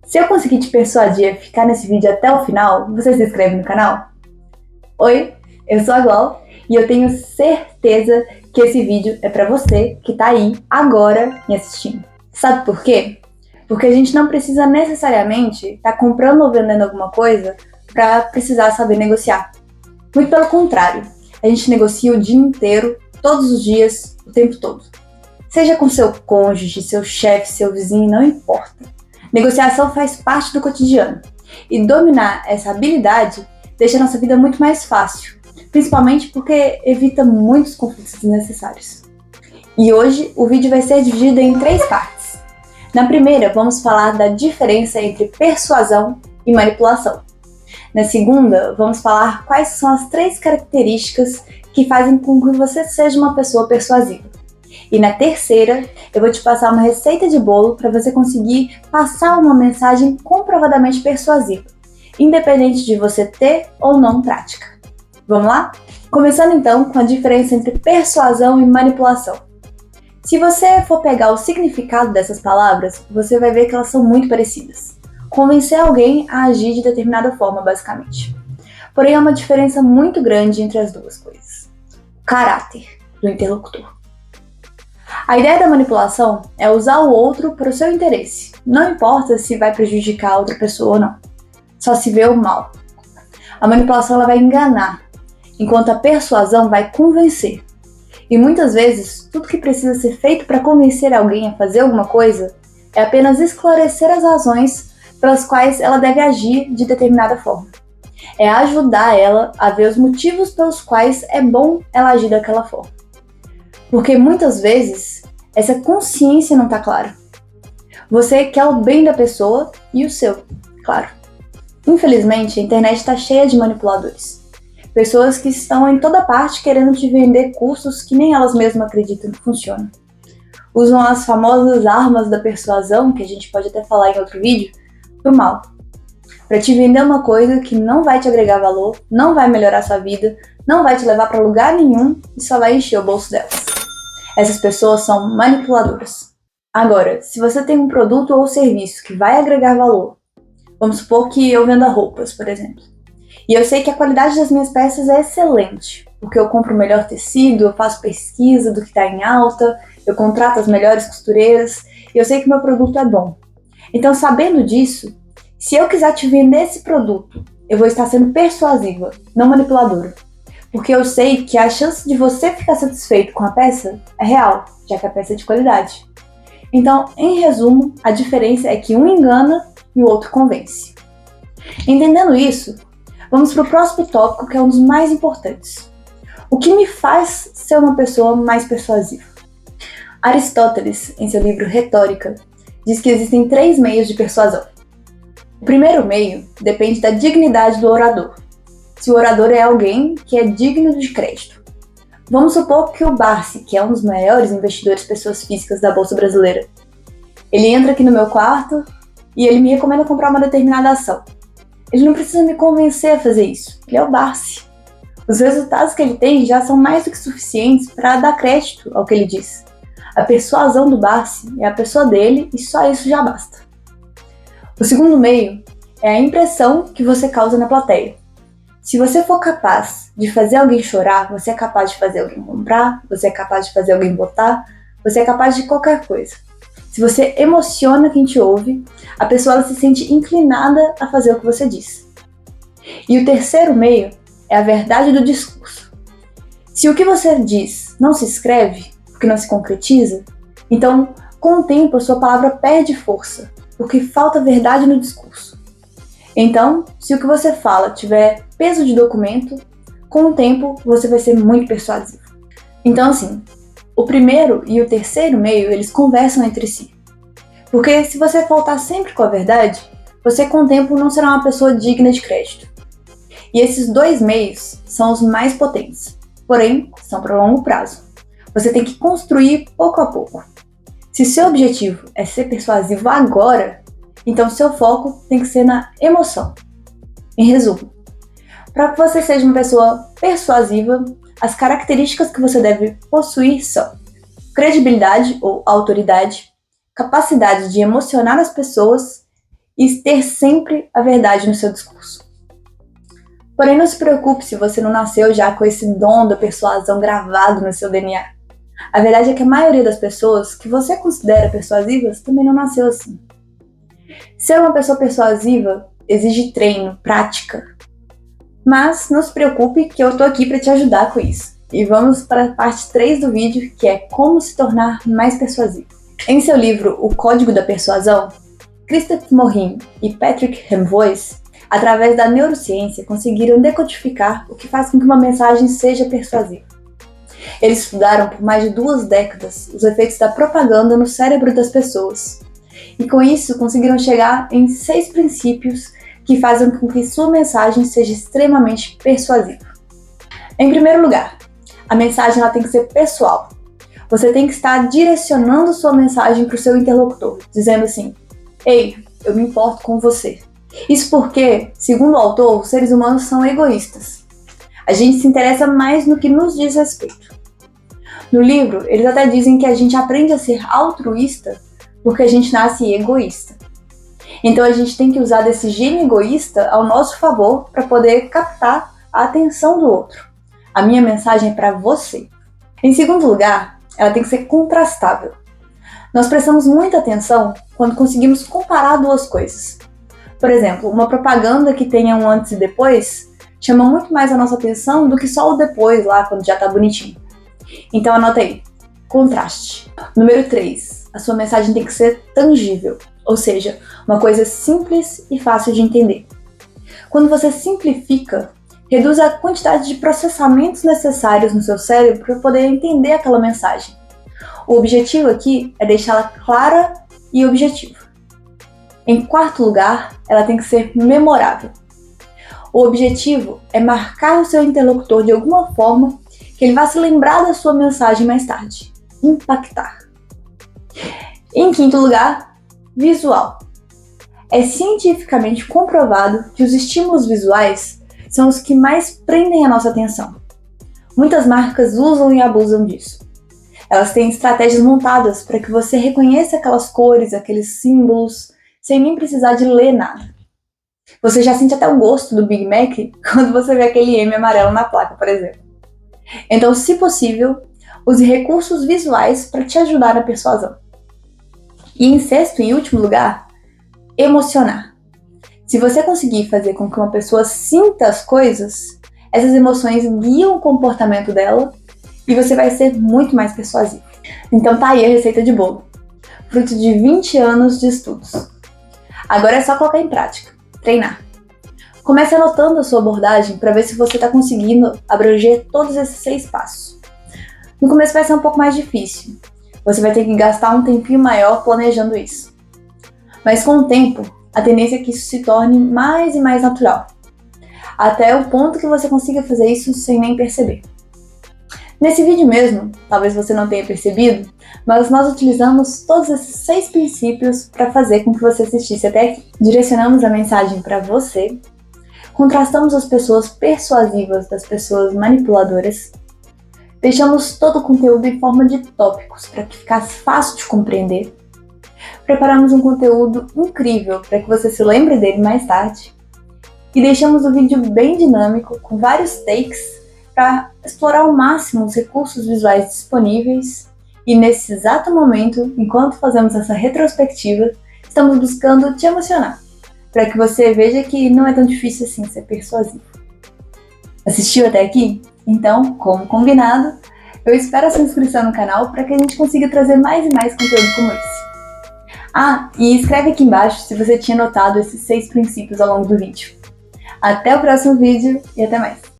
Se eu conseguir te persuadir a ficar nesse vídeo até o final, você se inscreve no canal? Oi, eu sou a Glau e eu tenho certeza que esse vídeo é pra você que tá aí agora me assistindo. Sabe por quê? Porque a gente não precisa necessariamente estar comprando ou vendendo alguma coisa pra precisar saber negociar. Muito pelo contrário, a gente negocia o dia inteiro, todos os dias, o tempo todo. Seja com seu cônjuge, seu chefe, seu vizinho, não importa. Negociação faz parte do cotidiano e dominar essa habilidade deixa a nossa vida muito mais fácil, principalmente porque evita muitos conflitos desnecessários. E hoje o vídeo vai ser dividido em 3 partes. Na primeira, vamos falar da diferença entre persuasão e manipulação. Na segunda, vamos falar quais são as 3 características que fazem com que você seja uma pessoa persuasiva. E na terceira, eu vou te passar uma receita de bolo para você conseguir passar uma mensagem comprovadamente persuasiva, independente de você ter ou não prática. Vamos lá? Começando então com a diferença entre persuasão e manipulação. Se você for pegar o significado dessas palavras, você vai ver que elas são muito parecidas. Convencer alguém a agir de determinada forma, basicamente. Porém, há uma diferença muito grande entre as duas coisas. O caráter do interlocutor. A ideia da manipulação é usar o outro para o seu interesse. Não importa se vai prejudicar a outra pessoa ou não. Só se vê o mal. A manipulação ela vai enganar, enquanto a persuasão vai convencer. E muitas vezes, tudo que precisa ser feito para convencer alguém a fazer alguma coisa é apenas esclarecer as razões pelas quais ela deve agir de determinada forma. É ajudar ela a ver os motivos pelos quais é bom ela agir daquela forma. Porque muitas vezes, essa consciência não está clara. Você quer o bem da pessoa e o seu, claro. Infelizmente, a internet está cheia de manipuladores. Pessoas que estão em toda parte querendo te vender cursos que nem elas mesmas acreditam que funcionam. Usam as famosas armas da persuasão, que a gente pode até falar em outro vídeo, pro mal. Para te vender uma coisa que não vai te agregar valor, não vai melhorar sua vida, não vai te levar para lugar nenhum e só vai encher o bolso delas. Essas pessoas são manipuladoras. Agora, se você tem um produto ou serviço que vai agregar valor, vamos supor que eu venda roupas, por exemplo, e eu sei que a qualidade das minhas peças é excelente, porque eu compro o melhor tecido, eu faço pesquisa do que está em alta, eu contrato as melhores costureiras, e eu sei que meu produto é bom. Então, sabendo disso, se eu quiser te vender esse produto, eu vou estar sendo persuasiva, não manipuladora. Porque eu sei que a chance de você ficar satisfeito com a peça é real, já que a peça é de qualidade. Então, em resumo, a diferença é que um engana e o outro convence. Entendendo isso, vamos para o próximo tópico, que é um dos mais importantes. O que me faz ser uma pessoa mais persuasiva? Aristóteles, em seu livro Retórica, diz que existem 3 meios de persuasão. O primeiro meio depende da dignidade do orador. Se o orador é alguém que é digno de crédito. Vamos supor que o Barsi, que é um dos maiores investidores pessoas físicas da Bolsa Brasileira, ele entra aqui no meu quarto e ele me recomenda comprar uma determinada ação. Ele não precisa me convencer a fazer isso, ele é o Barsi. Os resultados que ele tem já são mais do que suficientes para dar crédito ao que ele diz. A persuasão do Barsi é a pessoa dele e só isso já basta. O segundo meio é a impressão que você causa na plateia. Se você for capaz de fazer alguém chorar, você é capaz de fazer alguém comprar, você é capaz de fazer alguém votar, você é capaz de qualquer coisa. Se você emociona quem te ouve, a pessoa ela se sente inclinada a fazer o que você diz. E o terceiro meio é a verdade do discurso. Se o que você diz não se escreve, porque não se concretiza, então, com o tempo, a sua palavra perde força, porque falta verdade no discurso. Então, se o que você fala tiver peso de documento, com o tempo você vai ser muito persuasivo. Então, assim, o primeiro e o terceiro meio, eles conversam entre si. Porque se você faltar sempre com a verdade, você com o tempo não será uma pessoa digna de crédito. E esses 2 meios são os mais potentes, porém, são para longo prazo. Você tem que construir pouco a pouco. Se seu objetivo é ser persuasivo agora, então seu foco tem que ser na emoção. Em resumo, para que você seja uma pessoa persuasiva, as características que você deve possuir são credibilidade ou autoridade, capacidade de emocionar as pessoas e ter sempre a verdade no seu discurso. Porém, não se preocupe se você não nasceu já com esse dom da persuasão gravado no seu DNA. A verdade é que a maioria das pessoas que você considera persuasivas também não nasceu assim. Ser uma pessoa persuasiva exige treino, prática. Mas não se preocupe que eu tô aqui para te ajudar com isso. E vamos para a parte 3 do vídeo, que é como se tornar mais persuasivo. Em seu livro O Código da Persuasão, Christophe Morin e Patrick Remvois, através da neurociência, conseguiram decodificar o que faz com que uma mensagem seja persuasiva. Eles estudaram por mais de 2 décadas os efeitos da propaganda no cérebro das pessoas. E com isso conseguiram chegar em 6 princípios que fazem com que sua mensagem seja extremamente persuasiva. Em primeiro lugar, a mensagem ela tem que ser pessoal. Você tem que estar direcionando sua mensagem para o seu interlocutor, dizendo assim: "Ei, eu me importo com você." Isso porque, segundo o autor, os seres humanos são egoístas. A gente se interessa mais no que nos diz respeito. No livro, eles até dizem que a gente aprende a ser altruísta porque a gente nasce egoísta. Então a gente tem que usar desse gene egoísta ao nosso favor para poder captar a atenção do outro. A minha mensagem é para você. Em segundo lugar, ela tem que ser contrastável. Nós prestamos muita atenção quando conseguimos comparar 2 coisas. Por exemplo, uma propaganda que tenha um antes e depois chama muito mais a nossa atenção do que só o depois lá, quando já tá bonitinho. Então anota aí, contraste. Número 3, a sua mensagem tem que ser tangível, ou seja, uma coisa simples e fácil de entender. Quando você simplifica, reduz a quantidade de processamentos necessários no seu cérebro para poder entender aquela mensagem. O objetivo aqui é deixá-la clara e objetiva. Em quarto lugar, ela tem que ser memorável. O objetivo é marcar o seu interlocutor de alguma forma que ele vá se lembrar da sua mensagem mais tarde. Impactar. Em quinto lugar, visual. É cientificamente comprovado que os estímulos visuais são os que mais prendem a nossa atenção. Muitas marcas usam e abusam disso. Elas têm estratégias montadas para que você reconheça aquelas cores, aqueles símbolos, sem nem precisar de ler nada. Você já sente até o gosto do Big Mac quando você vê aquele M amarelo na placa, por exemplo. Então, se possível, use recursos visuais para te ajudar na persuasão. E em sexto e último lugar, emocionar. Se você conseguir fazer com que uma pessoa sinta as coisas, essas emoções guiam o comportamento dela e você vai ser muito mais persuasivo. Então tá aí a receita de bolo, fruto de 20 anos de estudos. Agora é só colocar em prática, treinar. Comece anotando a sua abordagem para ver se você está conseguindo abranger todos esses 6 passos. No começo vai ser um pouco mais difícil. Você vai ter que gastar um tempinho maior planejando isso. Mas com o tempo, a tendência é que isso se torne mais e mais natural. Até o ponto que você consiga fazer isso sem nem perceber. Nesse vídeo mesmo, talvez você não tenha percebido, mas nós utilizamos todos esses 6 princípios para fazer com que você assistisse até aqui. Direcionamos a mensagem para você, contrastamos as pessoas persuasivas das pessoas manipuladoras, deixamos todo o conteúdo em forma de tópicos para que ficasse fácil de compreender, preparamos um conteúdo incrível para que você se lembre dele mais tarde e deixamos o vídeo bem dinâmico, com vários takes, para explorar ao máximo os recursos visuais disponíveis e nesse exato momento, enquanto fazemos essa retrospectiva, estamos buscando te emocionar, para que você veja que não é tão difícil assim ser persuasivo. Assistiu até aqui? Então, como combinado, eu espero a sua inscrição no canal para que a gente consiga trazer mais e mais conteúdo como esse. Ah, e escreve aqui embaixo se você tinha notado esses 6 princípios ao longo do vídeo. Até o próximo vídeo e até mais!